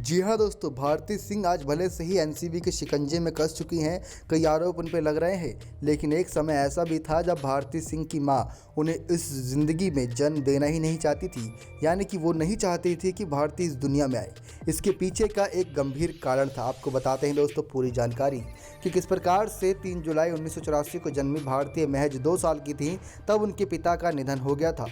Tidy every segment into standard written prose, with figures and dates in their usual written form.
जी हाँ दोस्तों, भारती सिंह आज भले से ही एनसीबी के शिकंजे में कस चुकी हैं। कई आरोप उन पर लग रहे हैं, लेकिन एक समय ऐसा भी था जब भारती सिंह की मां उन्हें इस ज़िंदगी में जन्म देना ही नहीं चाहती थी। यानी कि वो नहीं चाहती थी कि भारती इस दुनिया में आए। इसके पीछे का एक गंभीर कारण था। आपको बताते हैं दोस्तों पूरी जानकारी कि किस प्रकार से 3 जुलाई 1984 को जन्मी भारती महज 2 साल की थी तब उनके पिता का निधन हो गया था।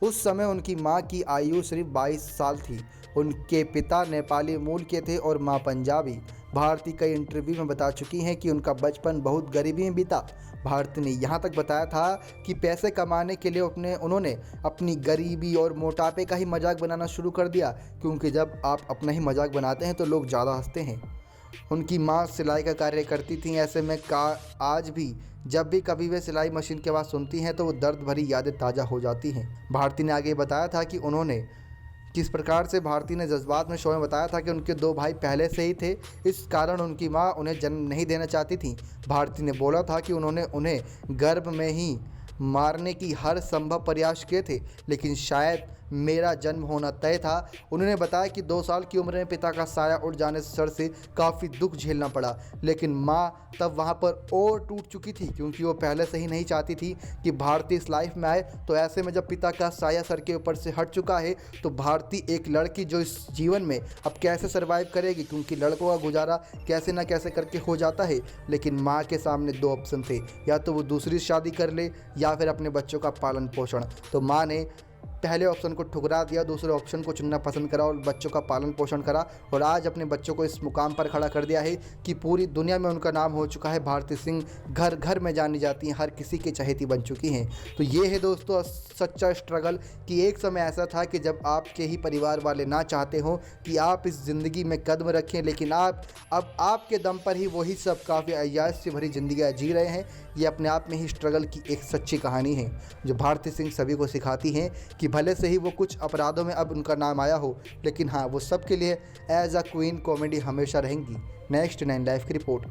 उस समय उनकी मां की आयु सिर्फ 22 साल थी। उनके पिता नेपाली मूल के थे और मां पंजाबी। भारती कई इंटरव्यू में बता चुकी हैं कि उनका बचपन बहुत गरीबी में बीता। भारती ने यहाँ तक बताया था कि पैसे कमाने के लिए उन्होंने अपनी गरीबी और मोटापे का ही मजाक बनाना शुरू कर दिया, क्योंकि जब आप अपना ही मजाक बनाते हैं तो लोग ज़्यादा हंसते हैं। उनकी माँ सिलाई का कार्य करती थीं। ऐसे में आज भी जब भी कभी वे सिलाई मशीन की आवाज़ सुनती हैं तो वो दर्द भरी यादें ताज़ा हो जाती हैं। भारती ने आगे बताया था कि किस प्रकार से भारती ने जज्बात में शो में बताया था कि उनके 2 भाई पहले से ही थे, इस कारण उनकी माँ उन्हें जन्म नहीं देना चाहती थी। भारती ने बोला था कि उन्होंने उन्हें गर्भ में ही मारने की हर संभव प्रयास किए थे, लेकिन शायद मेरा जन्म होना तय था। उन्होंने बताया कि 2 साल की उम्र में पिता का साया उड़ जाने से सर से काफ़ी दुख झेलना पड़ा, लेकिन माँ तब वहाँ पर और टूट चुकी थी, क्योंकि वो पहले से ही नहीं चाहती थी कि भारती इस लाइफ में आए। तो ऐसे में जब पिता का साया सर के ऊपर से हट चुका है तो भारती एक लड़की जो इस जीवन में अब कैसे सर्वाइव करेगी, क्योंकि लड़कों का गुजारा कैसे ना कैसे करके हो जाता है। लेकिन माँ के सामने 2 ऑप्शन थे, या तो वो दूसरी शादी कर ले या फिर अपने बच्चों का पालन पोषण। तो माँ ने पहले ऑप्शन को ठुकरा दिया, दूसरे ऑप्शन को चुनना पसंद करा और बच्चों का पालन पोषण करा, और आज अपने बच्चों को इस मुकाम पर खड़ा कर दिया है कि पूरी दुनिया में उनका नाम हो चुका है। भारती सिंह घर घर में जानी जाती हैं, हर किसी की चहेती बन चुकी हैं। तो ये है दोस्तों सच्चा स्ट्रगल कि एक समय ऐसा था कि जब आपके ही परिवार वाले ना चाहते हो कि आप इस ज़िंदगी में कदम रखें, लेकिन आप अब आपके दम पर ही वही सब काफ़ी अय्याश से भरी ज़िंदगी जी रहे हैं। ये अपने आप में ही स्ट्रगल की एक सच्ची कहानी है जो भारती सिंह सभी को सिखाती हैं कि भले से ही वो कुछ अपराधों में अब उनका नाम आया हो, लेकिन हाँ, वो सबके लिए एज अ क्वीन कॉमेडी हमेशा रहेंगी। नेक्स्ट 9 लाइफ की रिपोर्ट।